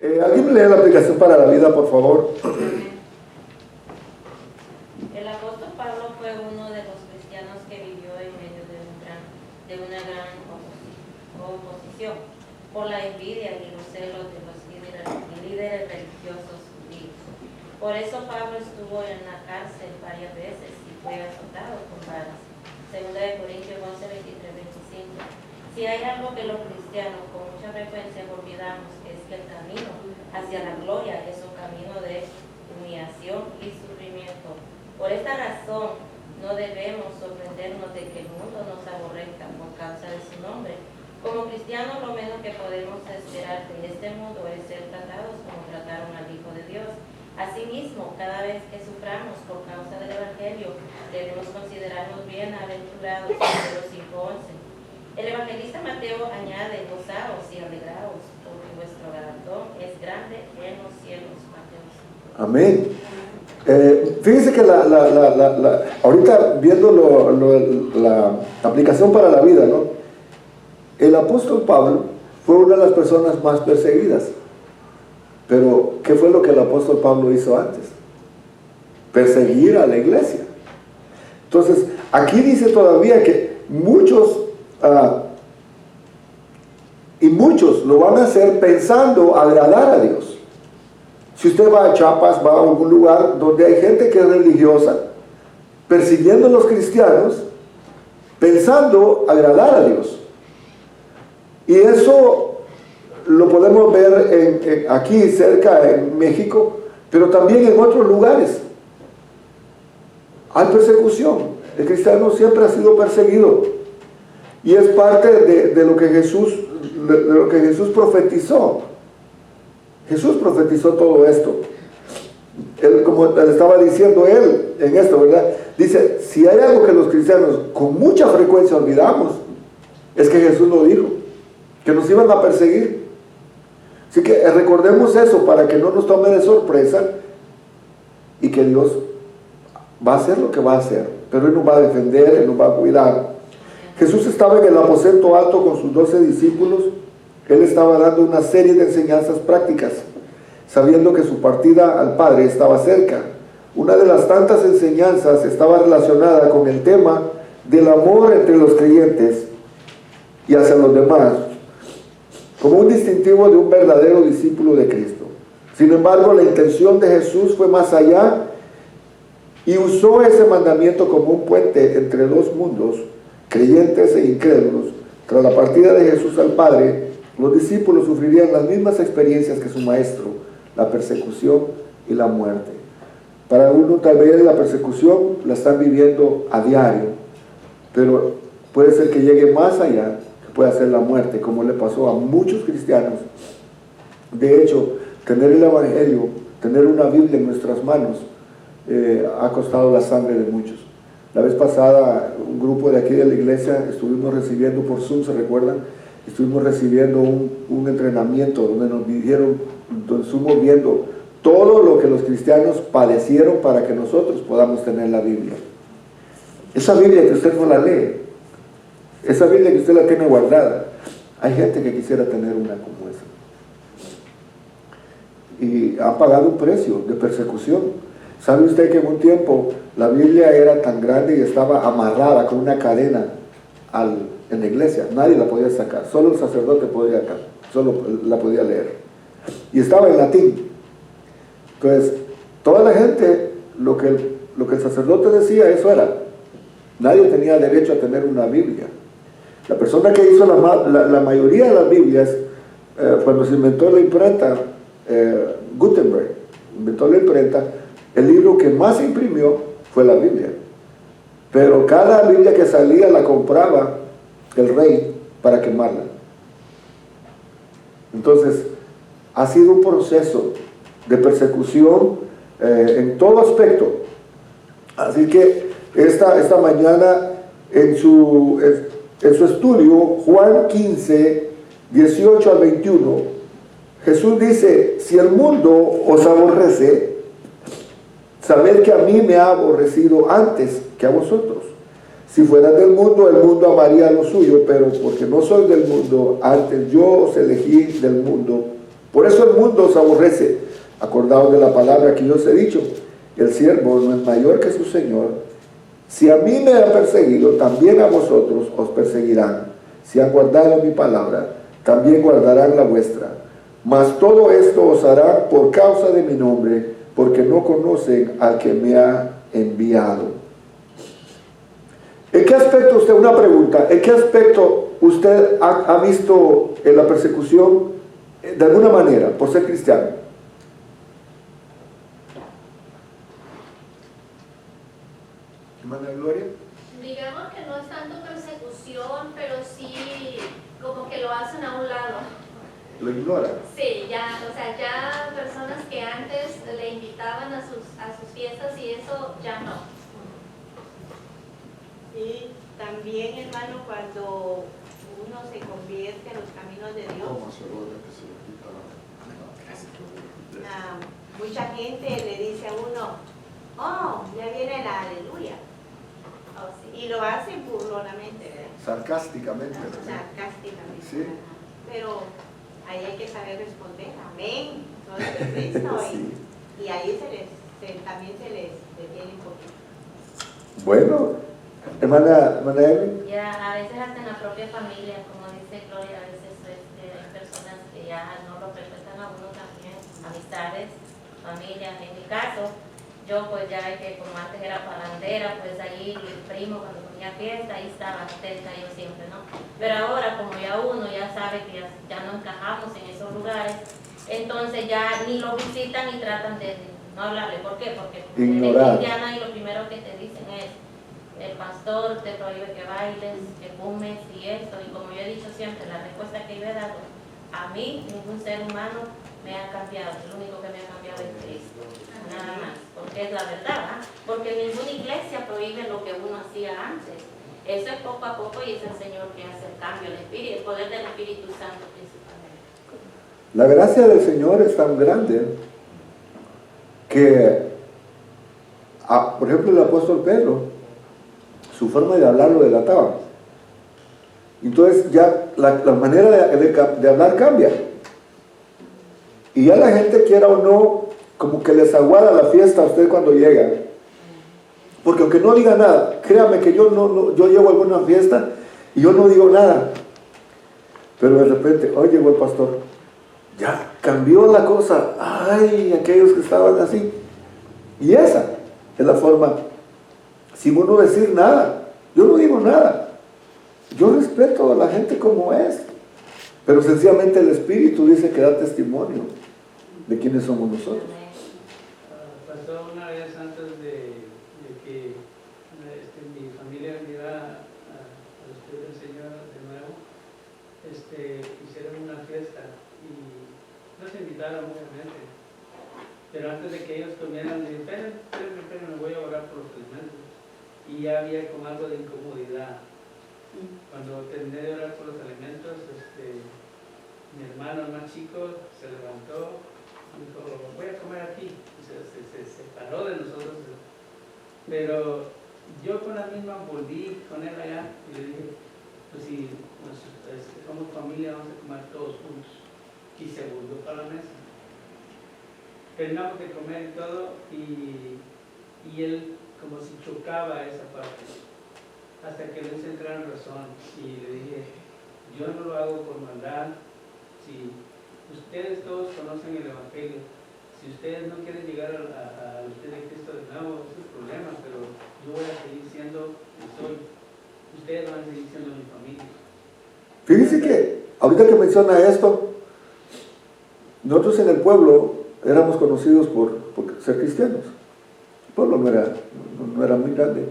¿Alguien me lee la aplicación para la vida, por favor? El apóstol Pablo fue uno de los cristianos que vivió en medio de una gran oposición por la envidia y los celos de los líderes religiosos judíos. Por eso Pablo estuvo en la cárcel varias veces y fue azotado con varas. 2 Corintios 11, 23, 25. Si hay algo que los cristianos con mucha frecuencia olvidamos, es que el camino hacia la gloria es un camino de humillación y sufrimiento. Por esta razón, no debemos sorprendernos de que el mundo nos aborrezca por causa de su nombre. Como cristianos, lo menos que podemos esperar de este mundo es ser tratados como trataron al Hijo de Dios. Asimismo, cada vez que suframos por causa del Evangelio, debemos considerarnos bienaventurados. Mateo 5:11. El evangelista Mateo añade: gozaos y alegraos, porque vuestro galardón es grande en los cielos. Mateo 5. Amén. Fíjense que ahorita viendo la aplicación para la vida, ¿no? El apóstol Pablo fue una de las personas más perseguidas. Pero, ¿qué fue lo que el apóstol Pablo hizo antes? Perseguir a la iglesia. Entonces, aquí dice todavía que muchos lo van a hacer pensando agradar a Dios. Si usted va a Chiapas, va a algún lugar donde hay gente que es religiosa, persiguiendo a los cristianos, pensando agradar a Dios. Y eso lo podemos ver aquí cerca en México, pero también en otros lugares. Hay persecución. El cristiano siempre ha sido perseguido. Y es parte de lo que Jesús profetizó. Jesús profetizó todo esto. Él, como le estaba diciendo él en esto, ¿verdad? Dice, si hay algo que los cristianos con mucha frecuencia olvidamos, es que Jesús lo dijo, que nos iban a perseguir. Así que recordemos eso para que no nos tome de sorpresa y que Dios va a hacer lo que va a hacer, pero Él nos va a defender, Él nos va a cuidar. Jesús estaba en el aposento alto con sus 12 discípulos. Él estaba dando una serie de enseñanzas prácticas, sabiendo que su partida al Padre estaba cerca. Una de las tantas enseñanzas estaba relacionada con el tema del amor entre los creyentes y hacia los demás, como un distintivo de un verdadero discípulo de Cristo. Sin embargo, la intención de Jesús fue más allá y usó ese mandamiento como un puente entre dos mundos, creyentes e incrédulos. Tras la partida de Jesús al Padre, los discípulos sufrirían las mismas experiencias que su maestro, la persecución y la muerte. Para uno tal vez la persecución la están viviendo a diario, pero puede ser que llegue más allá, que pueda ser la muerte, como le pasó a muchos cristianos. De hecho, tener el Evangelio, tener una Biblia en nuestras manos, ha costado la sangre de muchos. La vez pasada, un grupo de aquí de la iglesia estuvimos recibiendo por Zoom, ¿se recuerdan? Estuvimos recibiendo un entrenamiento donde nos dijeron, donde estuvimos viendo todo lo que los cristianos padecieron para que nosotros podamos tener la Biblia. Esa Biblia que usted no la lee, esa Biblia que usted la tiene guardada, hay gente que quisiera tener una como esa. Y ha pagado un precio de persecución. ¿Sabe usted que en un tiempo la Biblia era tan grande y estaba amarrada con una cadena en la iglesia? Nadie la podía sacar, solo el sacerdote podía solo la podía leer. Y estaba en latín. Entonces, toda la gente, lo que el sacerdote decía, eso era. Nadie tenía derecho a tener una Biblia. La persona que hizo la mayoría de las Biblias, cuando se inventó la imprenta, Gutenberg inventó la imprenta, el libro que más se imprimió fue la Biblia. Pero cada Biblia que salía la compraba el rey para quemarla. Entonces, ha sido un proceso de persecución en todo aspecto. Así que esta mañana en su estudio, Juan 15, 18 al 21, Jesús dice, si el mundo os aborrece, sabed que a mí me ha aborrecido antes que a vosotros. Si fueran del mundo, el mundo amaría lo suyo, pero porque no soy del mundo, antes yo os elegí del mundo, Por eso el mundo os aborrece. Acordaos de la palabra que yo os he dicho. El siervo no es mayor que su Señor. Si a mí me han perseguido, también a vosotros os perseguirán. Si han guardado mi palabra, también guardarán la vuestra. Mas todo esto os hará por causa de mi nombre, porque no conocen al que me ha enviado. ¿En qué aspecto usted, una pregunta, en qué aspecto usted ha visto en la persecución de alguna manera por ser cristiano? Hermana Gloria. Digamos que no es tanto persecución, pero sí como que lo hacen a un lado. ¿Lo ignora? Sí, ya, o sea, ya personas que antes le invitaban a sus fiestas y eso ya no. Y también, hermano, cuando uno se convierte a los caminos de Dios, mucha gente le dice a uno, oh, ya viene la aleluya. Oh, sí. Y lo hacen burlonamente, ¿verdad? Sarcásticamente, ¿verdad? Sarcásticamente. Sí. Pero ahí hay que saber responder, amén, soy de Cristo. Sí. Y ahí también se les detiene un poquito. Bueno, hermana Evelyn. Ya, a veces hasta en la propia familia, como dice Gloria, a veces hay personas que ya no lo respetan a uno también, amistades, familia. En mi caso, yo pues ya que como antes era parrandera, pues ahí el primo cuando ponía fiesta, ahí estaba atenta yo siempre, ¿no? Pero ahora como ya uno ya sabe que ya no encajamos en esos lugares, entonces ya ni lo visitan ni tratan de no hablarle. ¿Por qué? Porque ignorar. cristiana y lo primero que te dicen es, el pastor te prohíbe que bailes, que fumes y esto, y como yo he dicho siempre, la respuesta que yo he dado, a mí ningún ser humano me ha cambiado, lo único que me ha cambiado es Cristo, nada más, porque es la verdad, ¿eh? Porque ninguna iglesia prohíbe lo que uno hacía antes, eso es poco a poco y es el Señor que hace el cambio, el poder del Espíritu Santo principalmente. La gracia del Señor es tan grande que, por ejemplo, el apóstol Pedro, su forma de hablar lo delataba. Entonces ya la manera de hablar cambia. Y ya la gente, quiera o no, como que les aguada la fiesta a usted cuando llega. Porque aunque no diga nada, créame que yo llego a alguna fiesta y yo no digo nada. Pero de repente, hoy llegó el pastor. Ya cambió la cosa. Ay, aquellos que estaban así. Y esa es la forma, sin uno decir nada. Yo no digo nada. Yo respeto a la gente como es. Pero sencillamente el Espíritu dice que da testimonio de quiénes somos nosotros. Pasó una vez antes de que mi familia viniera a los pies del Señor de nuevo, hicieron una fiesta y nos invitaron obviamente. Pero antes de que ellos comieran, me dijeron, esperen, me voy a orar por los alimentos. Y ya había como algo de incomodidad. Cuando terminé de orar por los alimentos, mi hermano el más chico se levantó y dijo, voy a comer aquí. Y se separó de nosotros. Pero yo con la misma volví con él allá y le dije, pues si somos familia, vamos a comer todos juntos. Y se volvió para la mesa. Terminamos de comer y todo, y él como si chocaba esa parte, hasta que le hice entrar en razón y le dije, yo no lo hago por maldad. Si ustedes todos conocen el Evangelio, si ustedes no quieren llegar a los pies de Cristo de nuevo, es un problema, pero yo voy a seguir siendo quien soy, ustedes van a seguir siendo mi familia. Fíjense que ahorita que menciona esto, nosotros en el pueblo éramos conocidos por ser cristianos. El pueblo no era muy grande.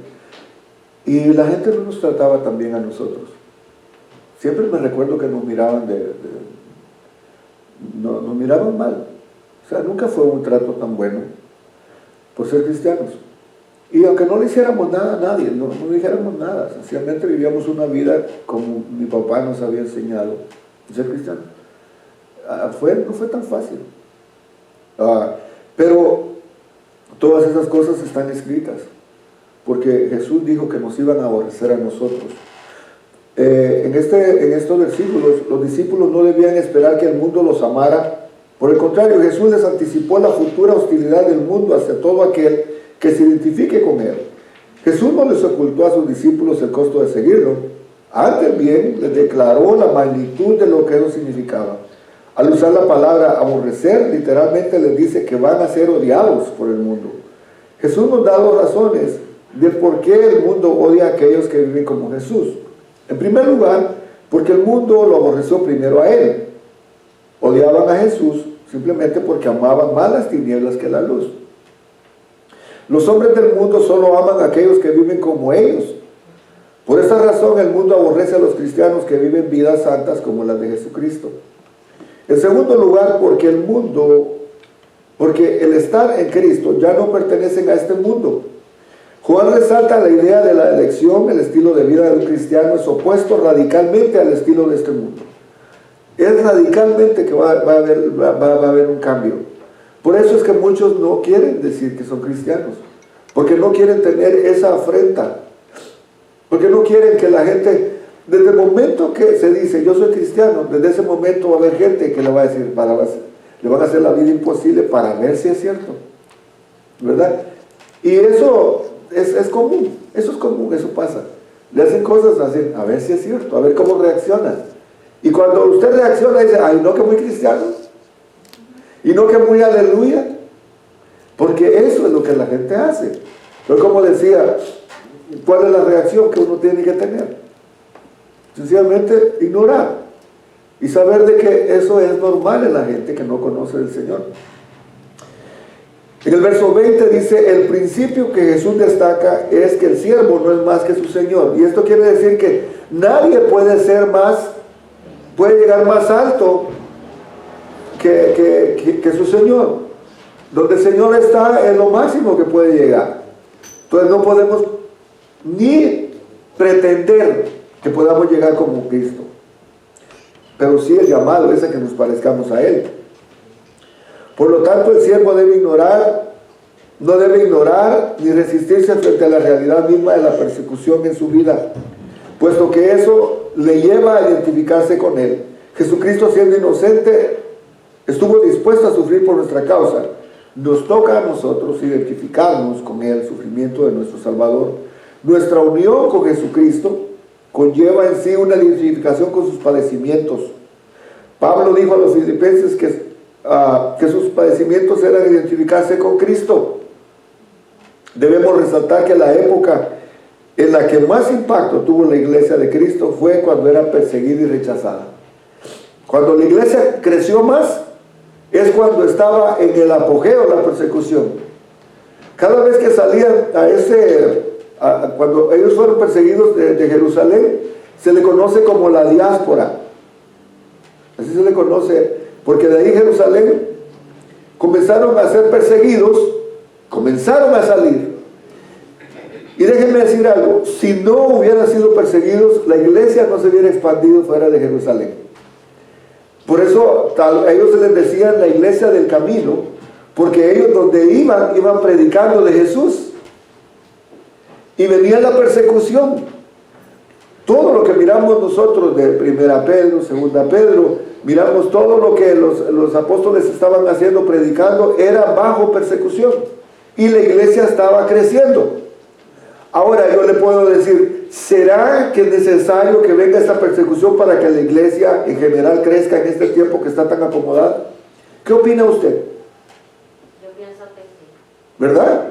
Y la gente no nos trataba tan bien a nosotros. Siempre me recuerdo que nos miraban nos miraban mal. O sea, nunca fue un trato tan bueno por ser cristianos. Y aunque no le hiciéramos nada a nadie, no dijéramos nada, sencillamente vivíamos una vida como mi papá nos había enseñado ser cristiano. No fue tan fácil. Pero todas esas cosas están escritas, porque Jesús dijo que nos iban a aborrecer a nosotros. En estos versículos, los discípulos no debían esperar que el mundo los amara Por el contrario, Jesús les anticipó la futura hostilidad del mundo hacia todo aquel que se identifique con él. Jesús no les ocultó a sus discípulos el costo de seguirlo. Antes bien, les declaró la magnitud de lo que eso significaba. Al usar la palabra aborrecer, literalmente les dice que van a ser odiados por el mundo. Jesús nos da dos razones del por qué el mundo odia a aquellos que viven como Jesús. En primer lugar, porque el mundo lo aborreció primero a él. Odiaban a Jesús simplemente porque amaban más las tinieblas que la luz. Los hombres del mundo solo aman a aquellos que viven como ellos. Por esta razón el mundo aborrece a los cristianos que viven vidas santas como las de Jesucristo. En segundo lugar, porque el estar en Cristo ya no pertenecen a este mundo. Juan resalta la idea de la elección. El estilo de vida de un cristiano es opuesto radicalmente al estilo de este mundo. Es radicalmente que va a haber un cambio. Por eso es que muchos no quieren decir que son cristianos, porque no quieren tener esa afrenta, porque no quieren que la gente, desde el momento que se dice yo soy cristiano, desde ese momento va a haber gente que le va a decir, le van a hacer la vida imposible para ver si es cierto, ¿verdad? Y eso es común, eso pasa. Le hacen cosas así, a ver si es cierto, a ver cómo reacciona. Y cuando usted reacciona dice, ay, no que muy cristiano, y no que muy aleluya, porque eso es lo que la gente hace. Pero como decía, ¿cuál es la reacción que uno tiene que tener? Sencillamente ignorar y saber de que eso es normal en la gente que no conoce al Señor. En el verso 20 dice, el principio que Jesús destaca es que el siervo no es más que su Señor. Y esto quiere decir que nadie puede llegar más alto que su Señor. Donde el Señor está es lo máximo que puede llegar. Entonces no podemos ni pretender que podamos llegar como Cristo. Pero sí el llamado es a que nos parezcamos a Él. Por lo tanto, el siervo no debe ignorar ni resistirse frente a la realidad misma de la persecución en su vida, puesto que eso le lleva a identificarse con Él. Jesucristo, siendo inocente, estuvo dispuesto a sufrir por nuestra causa. Nos toca a nosotros identificarnos con el sufrimiento de nuestro Salvador. Nuestra unión con Jesucristo conlleva en sí una identificación con sus padecimientos. Pablo dijo a los filipenses que sus padecimientos eran identificarse con Cristo. Debemos resaltar que la época en la que más impacto tuvo la iglesia de Cristo fue cuando era perseguida y rechazada. Cuando la iglesia creció más, es cuando estaba en el apogeo de la persecución. Cada vez que salían cuando ellos fueron perseguidos de Jerusalén, se le conoce como la diáspora. Así se le conoce, porque de ahí Jerusalén comenzaron a ser perseguidos, comenzaron a salir. Y déjenme decir algo, si no hubieran sido perseguidos, la iglesia no se hubiera expandido fuera de Jerusalén. Por eso a ellos se les decían la iglesia del camino, porque ellos donde iban predicando de Jesús. Y venía la persecución. Todo lo que miramos nosotros de 1 Pedro, 2 Pedro, miramos todo lo que los apóstoles estaban haciendo, predicando, era bajo persecución. Y la iglesia estaba creciendo. Ahora yo le puedo decir, ¿será que es necesario que venga esta persecución para que la iglesia en general crezca en este tiempo que está tan acomodada? ¿Qué opina usted? Yo pienso que sí. ¿Verdad?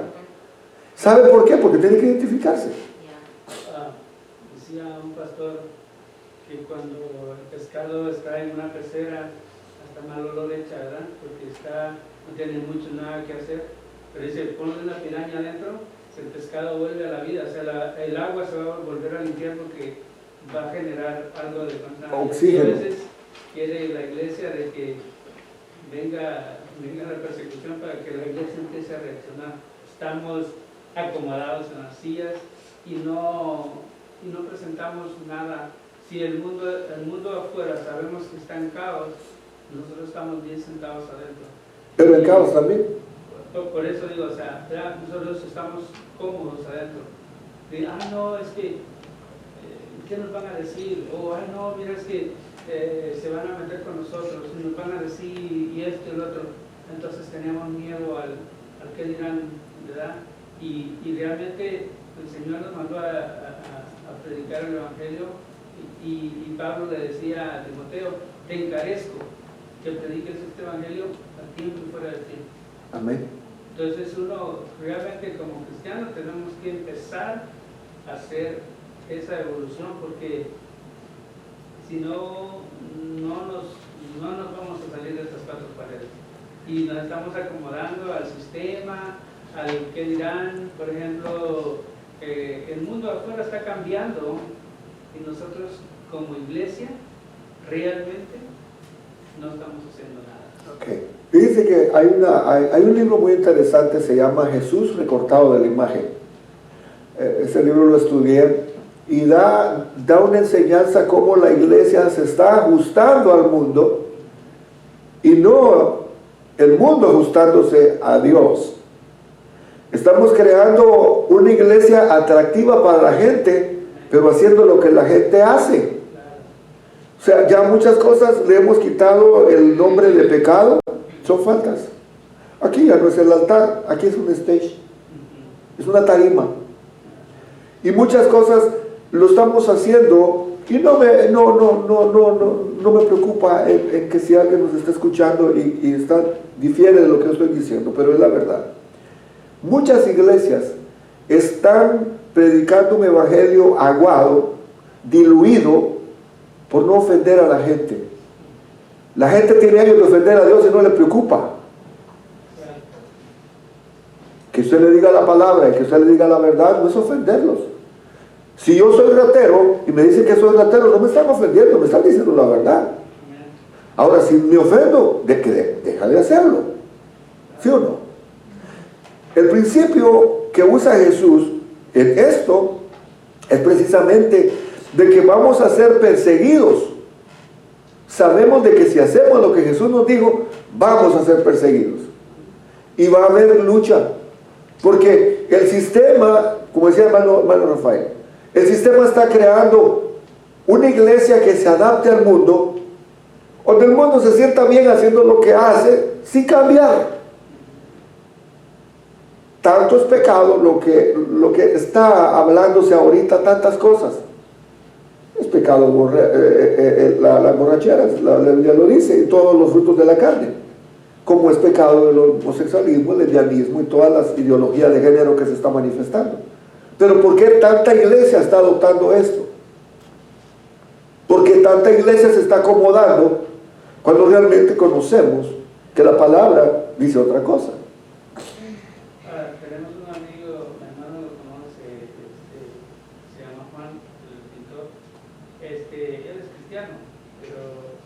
¿Sabe por qué? Porque tiene que identificarse. Decía un pastor que cuando el pescado está en una pecera, hasta mal olor echa, ¿verdad? Porque no tiene mucho nada que hacer. Pero dice, ponle una piraña adentro, el pescado vuelve a la vida, o sea, el agua se va a volver a limpiar porque va a generar algo de oxígeno. Y a veces quiere la iglesia de que venga la persecución para que la iglesia empiece a reaccionar. Estamos acomodados en las sillas y no presentamos nada. Si el mundo afuera sabemos que está en caos, nosotros estamos bien sentados adentro. Pero en caos también. Por eso digo, o sea, ya nosotros estamos cómodos adentro. No, es que, ¿qué nos van a decir? O, no, mira, es que se van a meter con nosotros, y nos van a decir y esto y lo otro. Entonces teníamos miedo al que dirán, ¿verdad? Y realmente el Señor nos mandó a predicar el Evangelio y Pablo le decía a Timoteo, te encarezco que prediques este Evangelio a tiempo y fuera de tiempo. Amén. Entonces uno realmente como cristiano tenemos que empezar a hacer esa evolución, porque si no, no nos vamos a salir de estas cuatro paredes. Y nos estamos acomodando al sistema, al que dirán, por ejemplo, el mundo afuera está cambiando y nosotros como iglesia realmente no estamos haciendo nada. Okay. Fíjense que hay un libro muy interesante, se llama Jesús recortado de la imagen. Ese libro lo estudié y da una enseñanza cómo la iglesia se está ajustando al mundo y no el mundo ajustándose a Dios. Estamos creando una iglesia atractiva para la gente, pero haciendo lo que la gente hace. O sea, ya muchas cosas le hemos quitado el nombre de pecado, son faltas. Aquí ya no es el altar, aquí es un stage, es una tarima. Y muchas cosas lo estamos haciendo y no me preocupa en que si alguien nos está escuchando y difiere de lo que yo estoy diciendo, pero es la verdad. Muchas iglesias están predicando un evangelio aguado, diluido, por no ofender a la gente. La gente tiene años de ofender a Dios y no le preocupa. Que usted le diga la palabra y que usted le diga la verdad no es ofenderlos. Si yo soy ratero y me dicen que soy ratero, no me están ofendiendo, me están diciendo la verdad. Ahora, si me ofendo, deja de hacerlo. ¿Sí o no? El principio que usa Jesús en esto es precisamente de que vamos a ser perseguidos. Sabemos de que si hacemos lo que Jesús nos dijo, vamos a ser perseguidos. Y va a haber lucha. Porque el sistema, como decía el hermano Rafael, el sistema está creando una iglesia que se adapte al mundo, donde el mundo se sienta bien haciendo lo que hace, sin cambiar. Tanto es pecado lo que está hablándose ahorita, tantas cosas. Es pecado la borrachera, la Biblia lo dice, y todos los frutos de la carne. Como es pecado el homosexualismo, el lesbianismo y todas las ideologías de género que se están manifestando. Pero ¿por qué tanta iglesia está adoptando esto? ¿Por qué tanta iglesia se está acomodando cuando realmente conocemos que la palabra dice otra cosa? Tenemos un amigo, mi hermano lo conoce, se llama Juan, el pintor. Él es cristiano, pero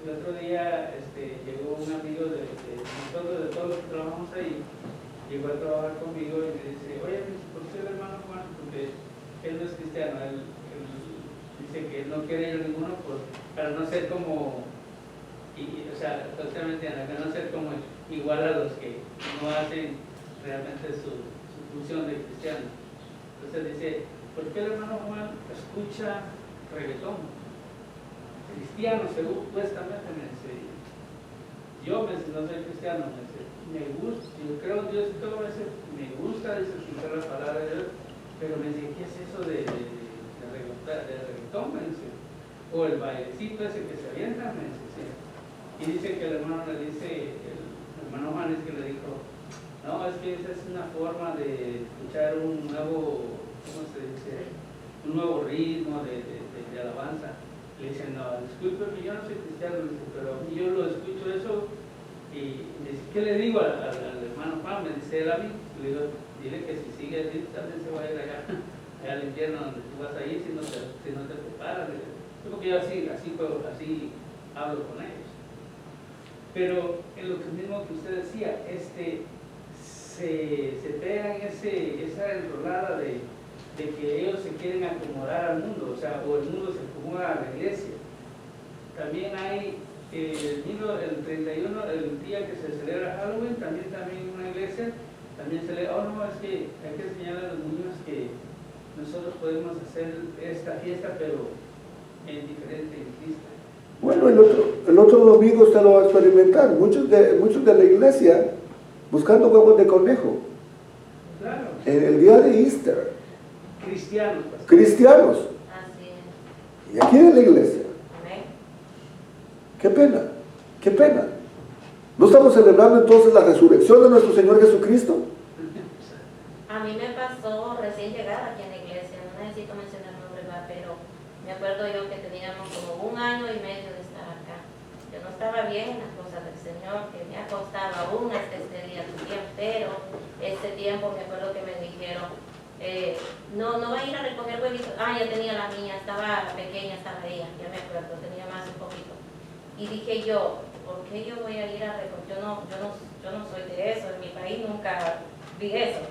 el otro día llegó un amigo de nosotros, de todos los que trabajamos ahí, llegó a trabajar conmigo y me dice, oye, ¿por qué el hermano Juan? Porque él no es cristiano, él dice que él no quiere ir a ninguno para no ser como, o sea, totalmente, para no ser como igual a los que no hacen realmente su función de cristiano. Entonces dice, ¿por qué el hermano Juan escucha reggaetón? Cristiano, supuestamente, me dice. Yo no soy cristiano, me gusta, yo creo en Dios y todo, me gusta escuchar la palabra de Dios, pero me dice, ¿qué es eso de reggaetón? Me dice, o el bailecito ese que se avienta, me dice, sí. Y dice que el hermano Juan es que le dijo, no, es que esa es una forma de escuchar un nuevo, ¿cómo se dice? Un nuevo ritmo de alabanza. Le dice, no, disculpe, yo no soy cristiano, pero yo lo escucho eso y me dice, ¿qué le digo al hermano Juan? Me dice él a mí, le digo, dile que si sigue así, también se va a ir allá al infierno donde tú vas a ir si no te preparas. Porque yo así hablo con ellos. Pero en lo que mismo que usted decía, se pegan esa enrolada de que ellos se quieren acomodar al mundo, o sea, o el mundo se acomoda a la iglesia. También hay el 31, el día que se celebra Halloween, también una iglesia, también se le, no, es que hay que enseñar a los niños que nosotros podemos hacer esta fiesta, pero en diferente en Cristo. Hermano, el otro domingo usted lo va a experimentar. Muchos de la iglesia buscando huevos de conejo. Claro. En el día de Easter. Cristianos. Pastor. Cristianos. Así es. Y aquí en la iglesia. Amén. Qué pena. Qué pena. ¿No estamos celebrando entonces la resurrección de nuestro Señor Jesucristo? A mí me pasó recién llegada aquí en la iglesia, no necesito mencionar el nombre, ¿verdad? Pero me acuerdo yo que teníamos como 1 año y medio de estar acá. Yo no estaba bien en las cosas del Señor, que me ha costado aún hasta este día también, pero este tiempo me acuerdo que me dijeron, no va a ir a recoger huevitos. Ya tenía la niña, estaba pequeña, estaba ella, ya me acuerdo, tenía más un poquito. Y dije yo, ¿por qué yo voy a ir a recoger? Yo no soy de eso, en mi país nunca vi eso.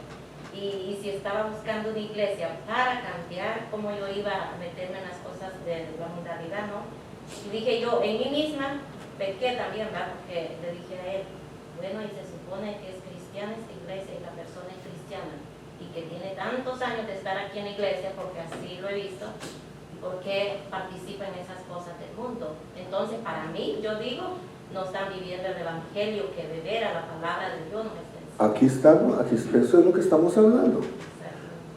Y si estaba buscando una iglesia para cambiar cómo yo iba a meterme en las cosas de la modalidad, ¿no? Y dije yo, en mí misma, pequé también, ¿verdad? Porque le dije a él, bueno, y se supone que es cristiana esta iglesia y la persona es cristiana y que tiene tantos años de estar aquí en la iglesia, porque así lo he visto, ¿por qué participa en esas cosas del mundo? Entonces, para mí, yo digo, no están viviendo el evangelio que de veras la palabra de Dios no está. Aquí estamos, eso es lo que estamos hablando.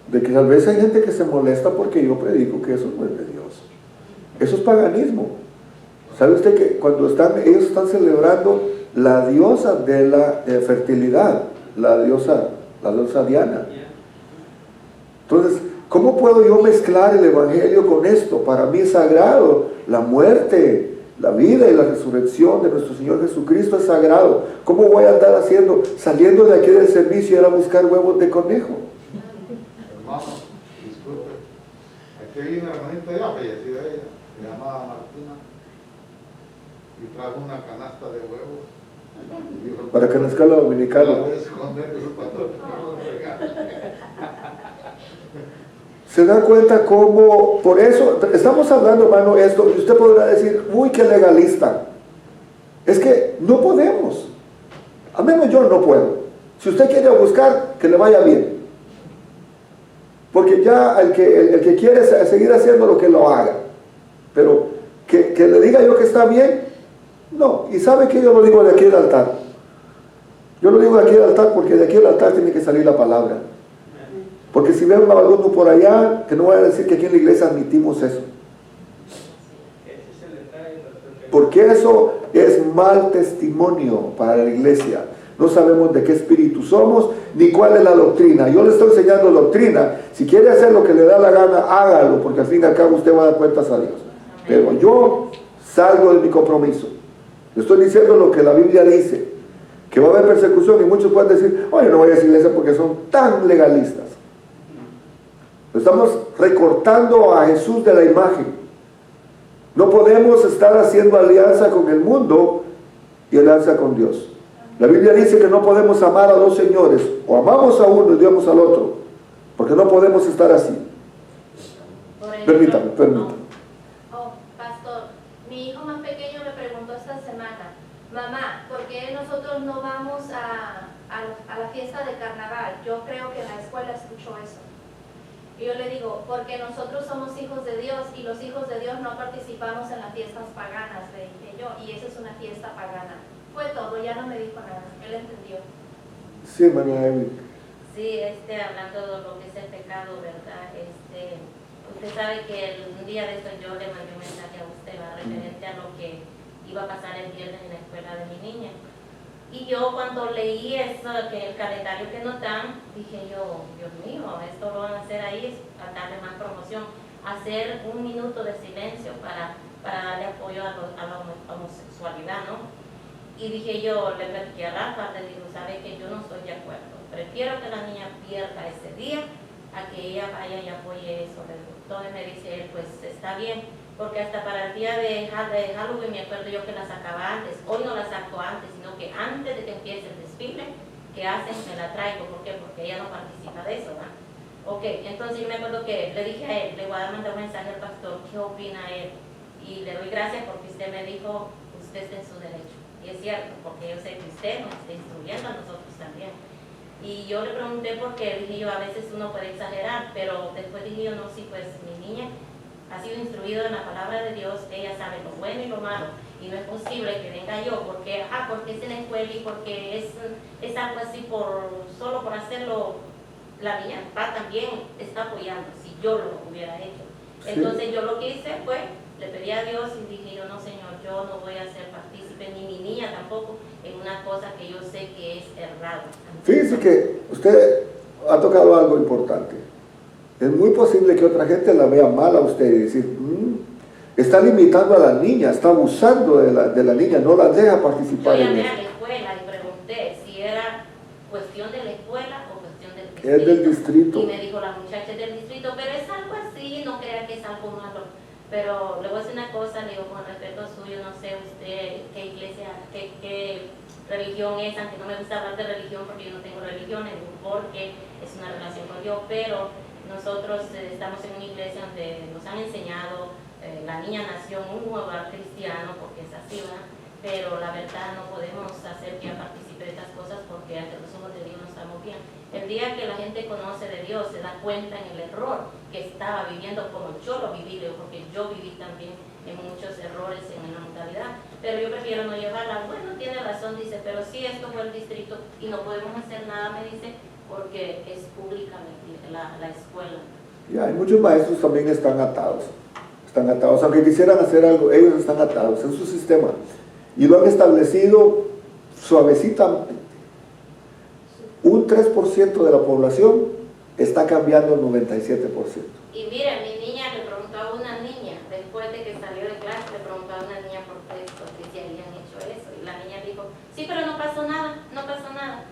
De que tal vez hay gente que se molesta porque yo predico que eso no es de Dios. Eso es paganismo. ¿Sabe usted que cuando ellos están celebrando la diosa de la fertilidad, la diosa Diana? Entonces, ¿cómo puedo yo mezclar el evangelio con esto? Para mí es sagrado. La muerte, la vida y la resurrección de nuestro Señor Jesucristo es sagrado. ¿Cómo voy a andar saliendo de aquí del servicio y ir a buscar huevos de conejo? Hermano, disculpe. Aquí hay una hermanita ya fallecida ella, se llamaba Martina, y trajo una canasta de huevos. Dijo, Para que nazca la dominicana. la voy a esconder, dijo, para todo no lo regale. Se da cuenta cómo, por eso, estamos hablando, hermano, esto, y usted podrá decir, uy, qué legalista. Es que no podemos. Al menos yo no puedo. Si usted quiere buscar, que le vaya bien. Porque ya el que quiere seguir haciendo lo que lo haga. Pero que le diga yo que está bien, no. Y sabe que yo lo digo de aquí del altar. Yo lo digo de aquí del altar porque de aquí del altar tiene que salir la palabra. Porque si vemos a alguno por allá, que no vaya a decir que aquí en la iglesia admitimos eso. Porque eso es mal testimonio para la iglesia. No sabemos de qué espíritu somos, ni cuál es la doctrina. Yo le estoy enseñando doctrina. Si quiere hacer lo que le da la gana, hágalo, porque al fin y al cabo usted va a dar cuentas a Dios. Pero yo salgo de mi compromiso. Le estoy diciendo lo que la Biblia dice, que va a haber persecución, y muchos pueden decir, oye, no voy a esa iglesia porque son tan legalistas. Estamos recortando a Jesús de la imagen. No podemos estar haciendo alianza con el mundo y alianza con Dios. La Biblia dice que no podemos amar a dos señores. O amamos a uno y odiamos al otro. Porque no podemos estar así. Permítame. Oh, pastor, mi hijo más pequeño me preguntó esta semana, mamá, ¿por qué nosotros no vamos a la fiesta de carnaval? Yo creo que en la escuela escuchó eso. Y yo le digo, porque nosotros somos hijos de Dios y los hijos de Dios no participamos en las fiestas paganas, le dije yo, y esa es una fiesta pagana. Fue todo, ya no me dijo nada, él entendió. Sí, hermana. Sí, hablando de lo que es el pecado, ¿verdad? Usted sabe que un día de esto yo le mandé un mensaje a usted, ¿va? Referente a lo que iba a pasar el viernes en la escuela de mi niña. Y yo cuando leí eso, que el calendario que nos dan, dije yo, Dios mío, esto lo van a hacer ahí, a darle más promoción, hacer 1 minuto de silencio para darle apoyo a la homosexualidad, ¿no? Y dije yo, le platiqué a Rafa, le digo, sabe que yo no estoy de acuerdo, prefiero que la niña pierda ese día a que ella vaya y apoye eso. Entonces me dice él, pues está bien, porque hasta para el día de Halloween me acuerdo yo que la sacaba antes. Hoy no la saco antes, sino que antes de que empiece el desfile que hacen me la traigo. ¿Por qué? Porque ella no participa de eso, ¿verdad? Ok, entonces yo me acuerdo que le dije a él, le voy a mandar un mensaje al pastor, ¿qué opina él? Y le doy gracias porque usted me dijo, usted está en su derecho. Y es cierto, porque yo sé que usted nos está instruyendo a nosotros también. Y yo le pregunté porque dije yo, a veces uno puede exagerar, pero después dije yo, no, sí, pues mi niña ha sido instruido en la palabra de Dios, ella sabe lo bueno y lo malo. Y no es posible que venga yo porque es en la escuela y porque es algo así solo por hacerlo. La niña también está apoyando si yo lo hubiera hecho. Sí. Entonces yo lo que hice fue, le pedí a Dios y dije yo, no Señor, yo no voy a ser partícipe, ni mi niña tampoco, en una cosa que yo sé que es errado. Fíjese que usted ha tocado algo importante. Es muy posible que otra gente la vea mal a usted y decir, está limitando a la niña, está abusando de la niña, no la deja Yo participar en llamé eso. a la escuela y pregunté si era cuestión de la escuela o cuestión del distrito. Es del distrito. Y me dijo la muchacha del distrito, pero es algo así, no crea que es algo malo. Pero le voy a decir una cosa, le digo con respeto suyo, no sé usted qué iglesia, qué religión es, aunque no me gusta hablar de religión porque yo no tengo religión, porque es una relación con Dios, pero nosotros estamos en una iglesia donde nos han enseñado, la niña nació en un hogar cristiano, porque es así, ¿verdad? Pero la verdad no podemos hacer que ella participe de estas cosas porque ante los ojos de Dios no estamos bien. El día que la gente conoce de Dios se da cuenta en el error que estaba viviendo como yo lo viví, porque yo viví también en muchos errores en la mentalidad, pero yo prefiero no llevarla. Bueno, tiene razón, dice, pero sí, esto fue el distrito y no podemos hacer nada, me dice, porque es pública la escuela. Y hay muchos maestros también están atados, aunque quisieran hacer algo, ellos están atados en su sistema y lo han establecido suavecitamente. Un 3% de la población está cambiando el 97%. Y mire, mi niña le preguntó a una niña, después de que salió de clase, le preguntó a una niña por texto que si habían hecho eso. Y la niña dijo, sí, pero no pasó nada, no pasó nada.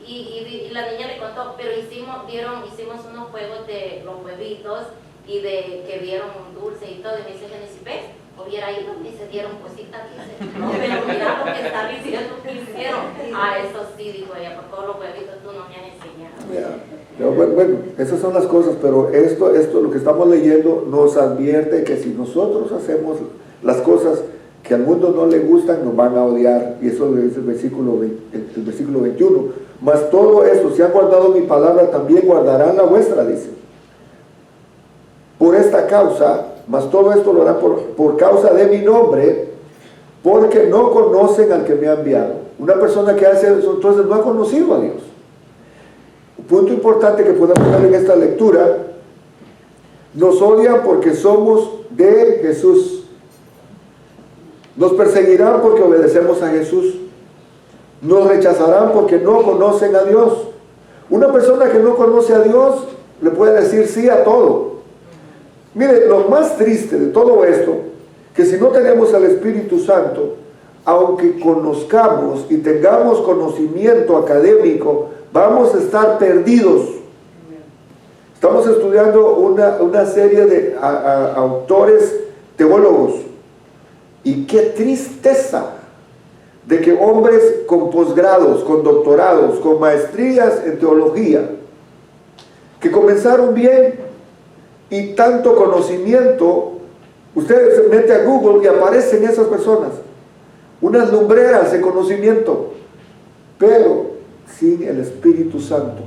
Y la niña le contó, pero hicimos unos juegos de los huevitos y de que vieron un dulce y todo. Y me dice, Genesis, ¿ves? Hubiera ido y se dieron cositas. Dice, no, pero mira lo que está diciendo que hicieron. Ah, eso sí, dijo ella, por todos los huevitos tú no me has enseñado. Bueno, esas son las cosas, pero esto, lo que estamos leyendo nos advierte que si nosotros hacemos las cosas que al mundo no le gustan, nos van a odiar, y eso lo dice el versículo 21. Mas todo eso, si han guardado mi palabra, también guardarán la vuestra, dice. Por esta causa, mas todo esto lo harán por causa de mi nombre, porque no conocen al que me ha enviado. Una persona que hace eso, entonces no ha conocido a Dios. Un punto importante que podemos ver en esta lectura: nos odian porque somos de Jesús, nos perseguirán porque obedecemos a Jesús, nos rechazarán porque no conocen a Dios. Una persona que no conoce a Dios le puede decir sí a todo. Mire, lo más triste de todo esto, que si no tenemos al Espíritu Santo, aunque conozcamos y tengamos conocimiento académico, vamos a estar perdidos. Estamos estudiando una serie de autores teólogos, y qué tristeza de que hombres con posgrados, con doctorados, con maestrías en teología, que comenzaron bien y tanto conocimiento, usted se mete a Google y aparecen esas personas, unas lumbreras de conocimiento, pero sin el Espíritu Santo.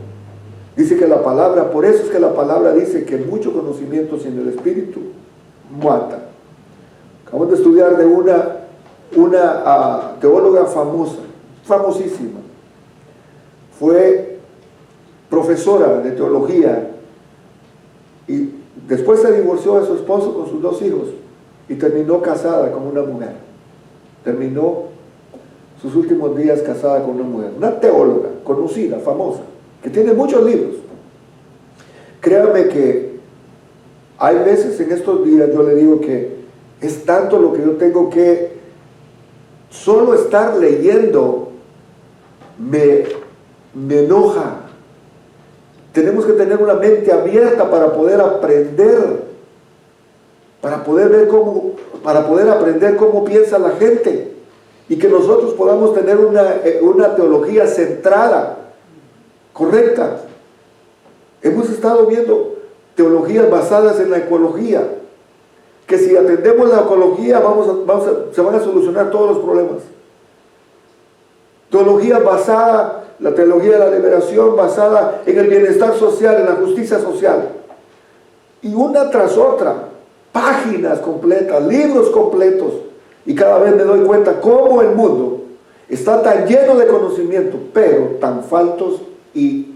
Dice que la palabra, por eso es que la palabra dice que mucho conocimiento sin el Espíritu mata. Acabamos de estudiar de una teóloga famosa, famosísima. Fue profesora de teología y después se divorció de su esposo con sus 2 hijos y terminó casada con una mujer. Terminó sus últimos días casada con una mujer. Una teóloga conocida, famosa, que tiene muchos libros. Créame que hay veces en estos días yo le digo que es tanto lo que yo tengo que solo estar leyendo me enoja. Tenemos que tener una mente abierta para poder aprender, para poder aprender cómo piensa la gente, y que nosotros podamos tener una teología centrada, correcta. Hemos estado viendo teologías basadas en la ecología, que si atendemos la ecología se van a solucionar todos los problemas. Teología basada, la teología de la liberación basada en el bienestar social, en la justicia social. Y una tras otra, páginas completas, libros completos, y cada vez me doy cuenta cómo el mundo está tan lleno de conocimiento, pero tan faltos y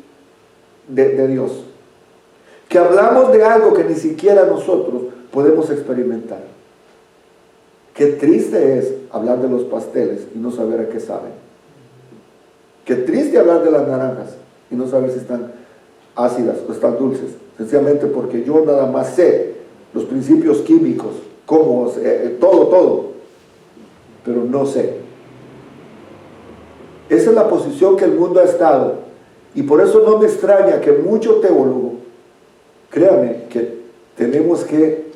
de Dios, que hablamos de algo que ni siquiera nosotros podemos experimentar. Qué triste es hablar de los pasteles y no saber a qué saben. Qué triste hablar de las naranjas y no saber si están ácidas o están dulces, sencillamente porque yo nada más sé los principios químicos, cómo, todo, pero no sé. Esa es la posición que el mundo ha estado, y por eso no me extraña que mucho teólogo, créame que tenemos que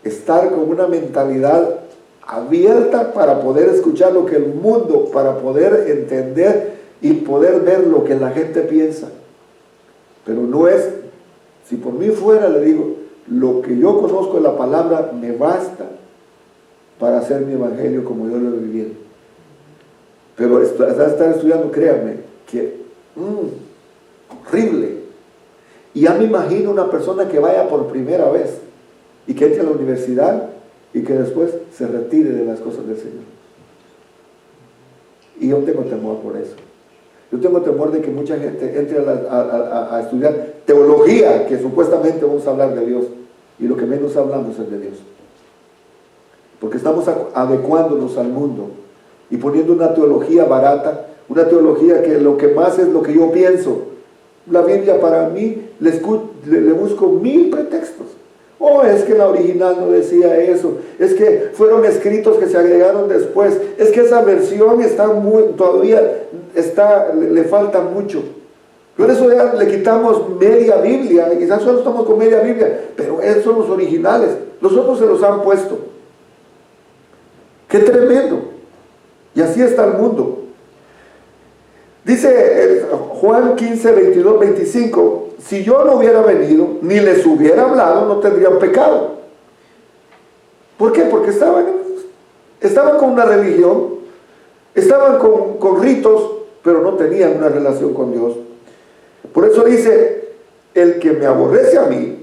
estar con una mentalidad abierta para poder escuchar lo que el mundo, para poder entender y poder ver lo que la gente piensa. Pero no es, si por mí fuera, le digo, lo que yo conozco de la palabra me basta para hacer mi evangelio como yo lo he vivido. Pero estar estudiando, créanme, que horrible. Y ya me imagino una persona que vaya por primera vez y que entre a la universidad y que después se retire de las cosas del Señor. Y yo tengo temor por eso. Yo tengo temor de que mucha gente entre a estudiar teología, que supuestamente vamos a hablar de Dios, y lo que menos hablamos es de Dios. Porque estamos adecuándonos al mundo y poniendo una teología barata, una teología que lo que más es lo que yo pienso. La Biblia para mí, le busco 1000 pretextos. Oh, es que la original no decía eso, es que fueron escritos que se agregaron después, es que esa versión está le falta mucho. Por eso ya le quitamos media Biblia, y quizás solo estamos con media Biblia, pero esos son los originales, los otros se los han puesto. ¡Qué tremendo! Y así está el mundo. Dice Juan 15, 22, 25, si yo no hubiera venido, ni les hubiera hablado, no tendrían pecado. ¿Por qué? Porque estaban con una religión, estaban con ritos, pero no tenían una relación con Dios. Por eso dice, el que me aborrece a mí,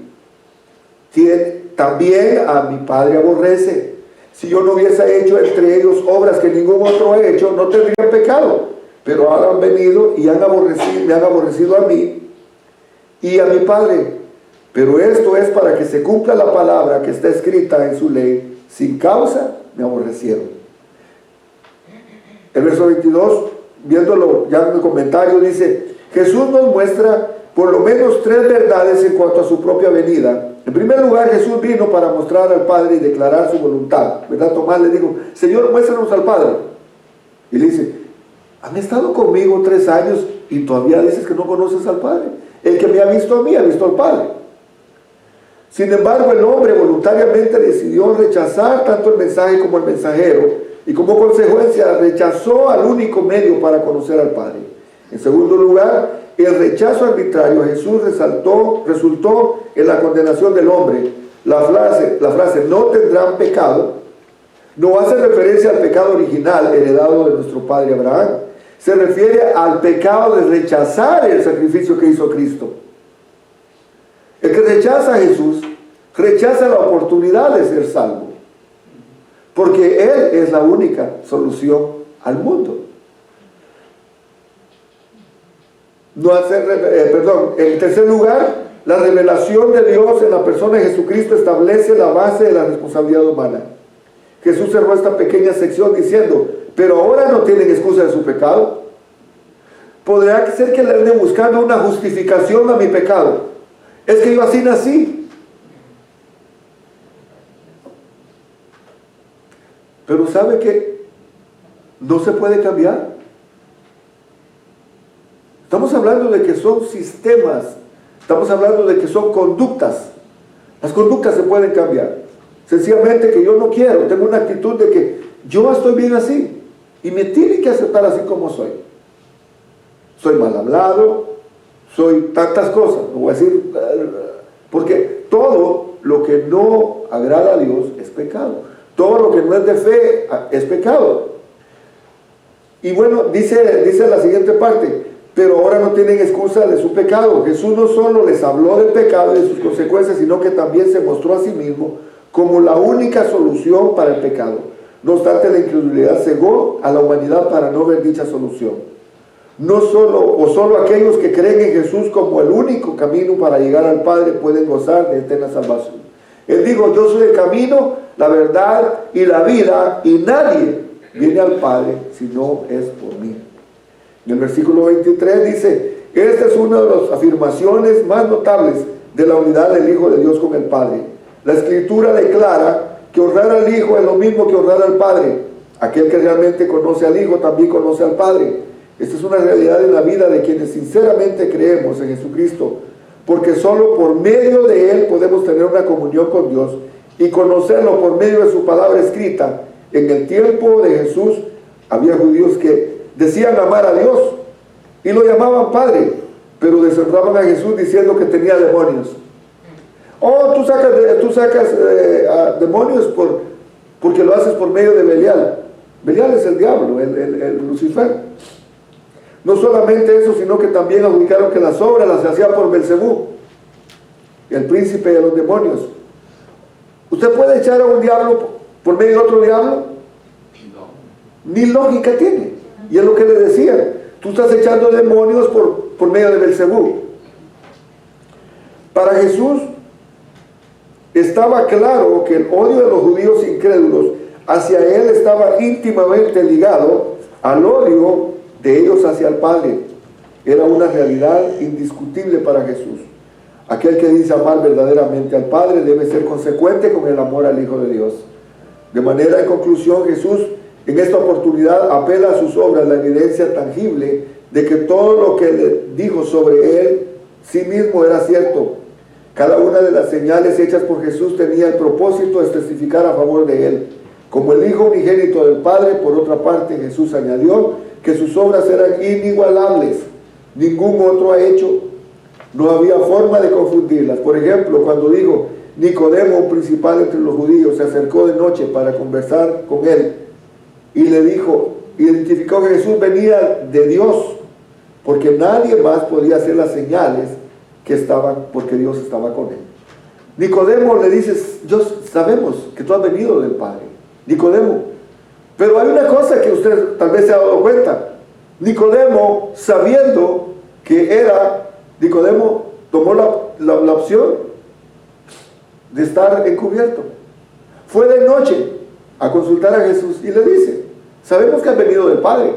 también a mi Padre aborrece. Si yo no hubiese hecho entre ellos obras que ningún otro ha hecho, no tendrían pecado. Pero ahora han venido y me han aborrecido a mí y a mi Padre. Pero esto es para que se cumpla la palabra que está escrita en su ley. Sin causa me aborrecieron. El verso 22, viéndolo ya en el comentario, dice, Jesús nos muestra por lo menos 3 verdades en cuanto a su propia venida. En primer lugar, Jesús vino para mostrar al Padre y declarar su voluntad. ¿Verdad? Tomás le dijo, Señor, muéstranos al Padre. Y le dice, han estado conmigo 3 años y todavía dices que no conoces al Padre. El que me ha visto a mí, ha visto al Padre. Sin embargo, el hombre voluntariamente decidió rechazar tanto el mensaje como el mensajero, y como consecuencia rechazó al único medio para conocer al Padre. En segundo lugar, el rechazo arbitrario de Jesús resultó en la condenación del hombre. La frase no tendrán pecado no hace referencia al pecado original heredado de nuestro padre Abraham. Se refiere al pecado de rechazar el sacrificio que hizo Cristo. El que rechaza a Jesús, rechaza la oportunidad de ser salvo, porque Él es la única solución al mundo. En tercer lugar, la revelación de Dios en la persona de Jesucristo establece la base de la responsabilidad humana. Jesús cerró esta pequeña sección diciendo, pero ahora no tienen excusa de su pecado. Podrá ser que le ande buscando una justificación a mi pecado. Es que yo así nací. Pero ¿sabe que no se puede cambiar? Estamos hablando de que son sistemas, estamos hablando de que son conductas. Las conductas se pueden cambiar. Sencillamente que yo no quiero, tengo una actitud de que yo estoy bien así y me tienen que aceptar así como soy. Soy mal hablado, soy tantas cosas, no voy a decir, porque todo lo que no agrada a Dios es pecado. Todo lo que no es de fe es pecado. Y bueno, dice la siguiente parte, pero ahora no tienen excusa de su pecado. Jesús no solo les habló del pecado y de sus consecuencias, sino que también se mostró a sí mismo como la única solución para el pecado. No obstante, la incredulidad cegó a la humanidad para no ver dicha solución. No solo aquellos que creen en Jesús como el único camino para llegar al Padre pueden gozar de eterna salvación. Él dijo: yo soy el camino, la verdad y la vida, y nadie viene al Padre si no es por mí. En el versículo 23 dice: esta es una de las afirmaciones más notables de la unidad del Hijo de Dios con el Padre. La Escritura declara que honrar al Hijo es lo mismo que honrar al Padre. Aquel que realmente conoce al Hijo también conoce al Padre. Esta es una realidad en la vida de quienes sinceramente creemos en Jesucristo, porque solo por medio de Él podemos tener una comunión con Dios y conocerlo por medio de su palabra escrita. En el tiempo de Jesús había judíos que decían amar a Dios y lo llamaban Padre, pero deshonraban a Jesús diciendo que tenía demonios. Oh, tú sacas demonios porque lo haces por medio de Belial. Belial es el diablo, el Lucifer. No solamente eso, sino que también adjudicaron que las obras las hacía por Belcebú, el príncipe de los demonios. ¿Usted puede echar a un diablo por medio de otro diablo? No. Ni lógica tiene. Y es lo que le decía: tú estás echando demonios por medio de Belcebú. Para Jesús estaba claro que el odio de los judíos incrédulos hacia Él estaba íntimamente ligado al odio de ellos hacia el Padre. Era una realidad indiscutible para Jesús. Aquel que dice amar verdaderamente al Padre debe ser consecuente con el amor al Hijo de Dios. De manera, en conclusión, Jesús en esta oportunidad apela a sus obras, la evidencia tangible de que todo lo que le dijo sobre Él sí mismo era cierto. Cada una de las señales hechas por Jesús tenía el propósito de testificar a favor de Él. Como el Hijo unigénito del Padre, por otra parte, Jesús añadió que sus obras eran inigualables, ningún otro ha hecho, no había forma de confundirlas. Por ejemplo, cuando dijo: Nicodemo, un principal entre los judíos, se acercó de noche para conversar con él y le dijo, identificó que Jesús venía de Dios, porque nadie más podía hacer las señales que estaban, porque Dios estaba con él. Nicodemo le dice: sabemos que tú has venido del Padre, Nicodemo. Pero hay una cosa que usted tal vez se ha dado cuenta. Nicodemo, sabiendo que era, Nicodemo tomó la opción de estar encubierto. Fue de noche a consultar a Jesús y le dice: sabemos que has venido del Padre.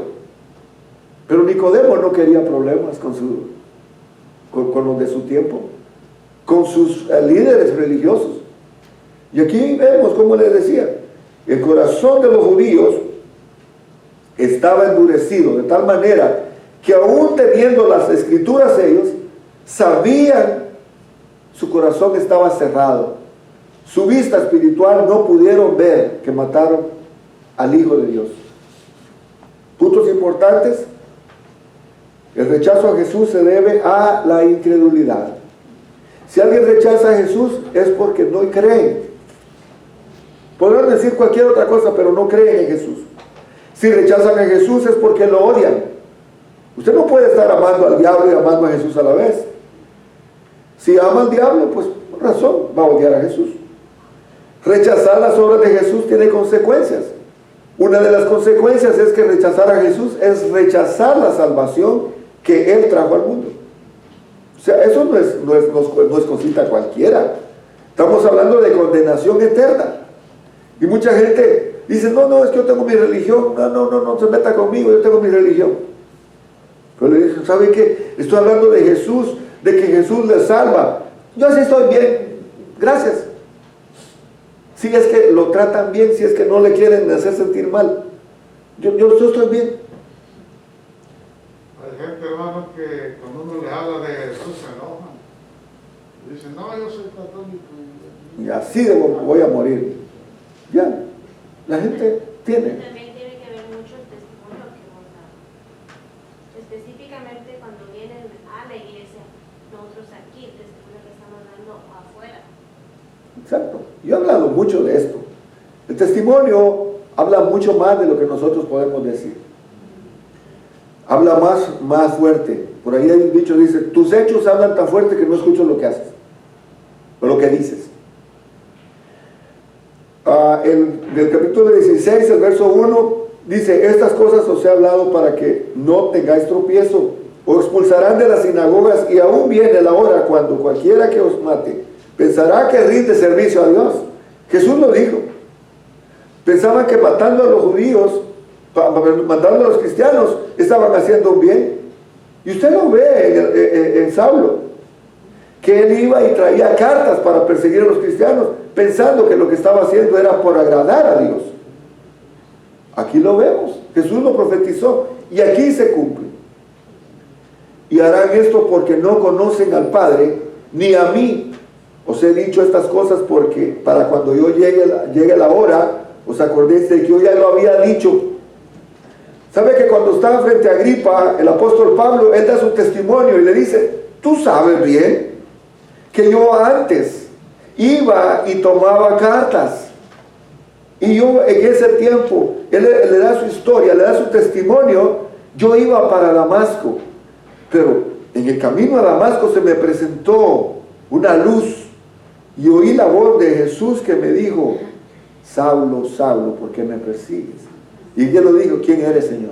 Pero Nicodemo no quería problemas con los de su tiempo, con sus líderes religiosos. Y aquí vemos cómo le decía: el corazón de los judíos estaba endurecido de tal manera que aún teniendo las escrituras ellos, sabían, su corazón estaba cerrado. Su vista espiritual no pudieron ver que mataron al Hijo de Dios. Puntos importantes: el rechazo a Jesús se debe a la incredulidad. Si alguien rechaza a Jesús es porque no cree. Podrán decir cualquier otra cosa, pero no creen en Jesús. Si rechazan a Jesús es porque lo odian. Usted no puede estar amando al diablo y amando a Jesús a la vez. Si ama al diablo, pues por razón va a odiar a Jesús. Rechazar las obras de Jesús tiene consecuencias. Una de las consecuencias es que rechazar a Jesús es rechazar la salvación que Él trajo al mundo. O sea, eso no es cosita cualquiera. Estamos hablando de condenación eterna. Y mucha gente dice: no, es que yo tengo mi religión. No se meta conmigo, yo tengo mi religión. Pero le dicen: ¿sabe qué? Estoy hablando de Jesús, de que Jesús les salva. Yo así estoy bien, gracias. Si es que lo tratan bien, si es que no le quieren hacer sentir mal, yo estoy bien. Hay gente, hermano, que cuando uno les habla de Jesús se enojan. Dicen: no, yo soy católico. Y así voy a morir. Ya, la gente tiene. También tiene que ver mucho el testimonio que hemos dado. Específicamente cuando vienen a la iglesia, nosotros aquí, el testimonio que estamos dando afuera. Exacto. Yo he hablado mucho de esto. El testimonio habla mucho más de lo que nosotros podemos decir. Habla más fuerte. Por ahí hay un dicho, dice: tus hechos hablan tan fuerte que no escucho lo que haces o lo que dices. del capítulo 16, el verso 1, dice: estas cosas os he hablado para que no tengáis tropiezo. Os expulsarán de las sinagogas, y aún viene la hora cuando cualquiera que os mate pensará que rinde servicio a Dios. Jesús lo dijo. Pensaban que matando a los judíos, matando a los cristianos, estaban haciendo un bien. Y usted lo ve en Saulo, que él iba y traía cartas para perseguir a los cristianos, pensando que lo que estaba haciendo era por agradar a Dios. Aquí lo vemos, Jesús lo profetizó, y aquí se cumple. Y harán esto porque no conocen al Padre, ni a mí. Os he dicho estas cosas porque para cuando yo llegue la hora, os acordéis de que yo ya lo había dicho. ¿Sabe que cuando estaba frente a Agripa, el apóstol Pablo, él da su testimonio y le dice: tú sabes bien que yo antes iba y tomaba cartas, y yo en ese tiempo, él le da su historia, le da su testimonio. Yo iba para Damasco, pero en el camino a Damasco se me presentó una luz y oí la voz de Jesús que me dijo: Saulo, Saulo, ¿por qué me persigues? Y yo le digo: ¿quién eres, Señor?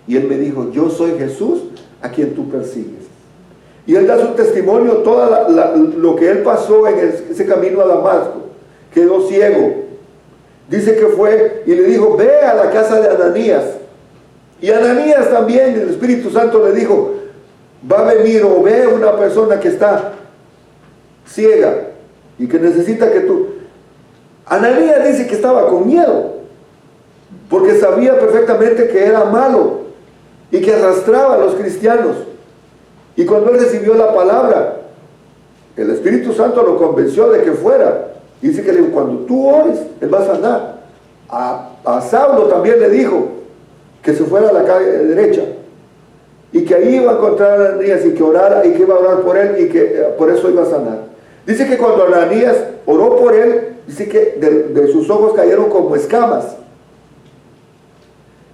Y él me dijo: yo soy Jesús a quien tú persigues. Y él da su testimonio, todo lo que él pasó en ese camino a Damasco. Quedó ciego. Dice que fue y le dijo: ve a la casa de Ananías. Y Ananías también, el Espíritu Santo le dijo: va a venir, o ve una persona que está ciega y que necesita que tú... Ananías dice que estaba con miedo, porque sabía perfectamente que era malo y que arrastraba a los cristianos. Y cuando él recibió la palabra, el Espíritu Santo lo convenció de que fuera. Dice que le dijo: cuando tú ores, él va a sanar. A Saulo también le dijo que se fuera a la calle derecha, y que ahí iba a encontrar a Ananías, y que orara, y que iba a orar por él, y que por eso iba a sanar. Dice que cuando Ananías oró por él, dice que de sus ojos cayeron como escamas.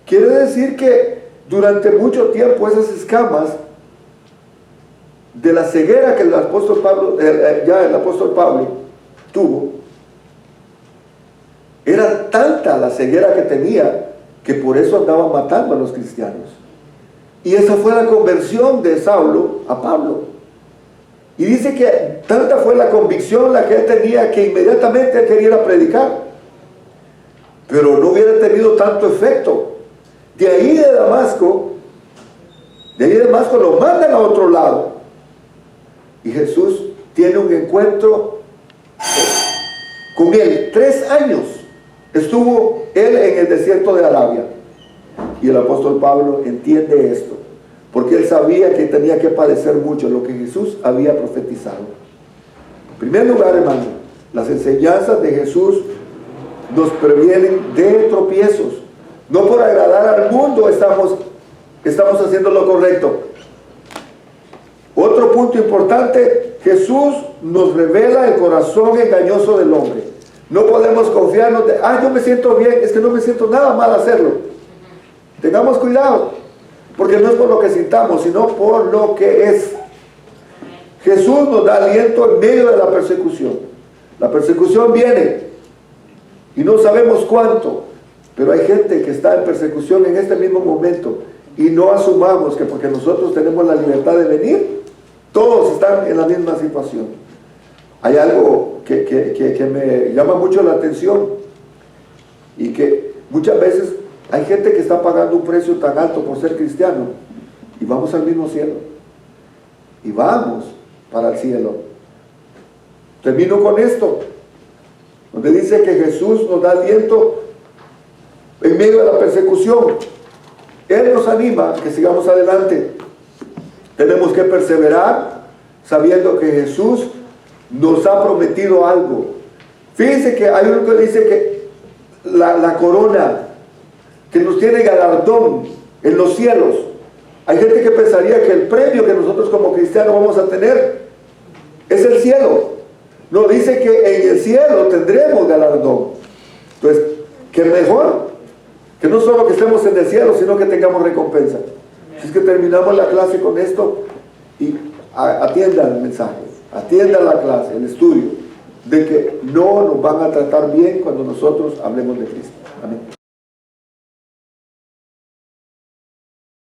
Quiere decir que durante mucho tiempo esas escamas de la ceguera que el apóstol Pablo tuvo, era tanta la ceguera que tenía, que por eso andaba matando a los cristianos. Y esa fue la conversión de Saulo a Pablo. Y dice que tanta fue la convicción la que él tenía, que inmediatamente él quería ir a predicar, pero no hubiera tenido tanto efecto. De ahí de Damasco lo mandan a otro lado, y Jesús tiene un encuentro con él. 3 años estuvo él en el desierto de Arabia, y el apóstol Pablo entiende esto, porque él sabía que tenía que padecer mucho, lo que Jesús había profetizado. En primer lugar, hermano, las enseñanzas de Jesús nos previenen de tropiezos. No por agradar al mundo estamos haciendo lo correcto. Otro punto importante: Jesús nos revela el corazón engañoso del hombre. No podemos confiarnos de: yo me siento bien, es que no me siento nada mal hacerlo. Tengamos cuidado, porque no es por lo que sintamos, sino por lo que es. Jesús nos da aliento en medio de la persecución. La persecución viene y no sabemos cuánto, pero hay gente que está en persecución en este mismo momento, y no asumamos que porque nosotros tenemos la libertad de venir, todos están en la misma situación. Hay algo que me llama mucho la atención, y que muchas veces hay gente que está pagando un precio tan alto por ser cristiano, y vamos al mismo cielo, y vamos para el cielo. Termino con esto, donde dice que Jesús nos da aliento en medio de la persecución. Él nos anima a que sigamos adelante. Tenemos que perseverar sabiendo que Jesús nos ha prometido algo. Fíjense que hay uno que dice que la corona que nos tiene galardón en los cielos. Hay gente que pensaría que el premio que nosotros como cristianos vamos a tener es el cielo. No, dice que en el cielo tendremos galardón. Entonces, ¿qué mejor? Que no solo que estemos en el cielo, sino que tengamos recompensa. Así es que terminamos la clase con esto, y atienda el mensaje, atienda la clase, el estudio. de que no nos van a tratar bien cuando nosotros hablemos de Cristo. Amén.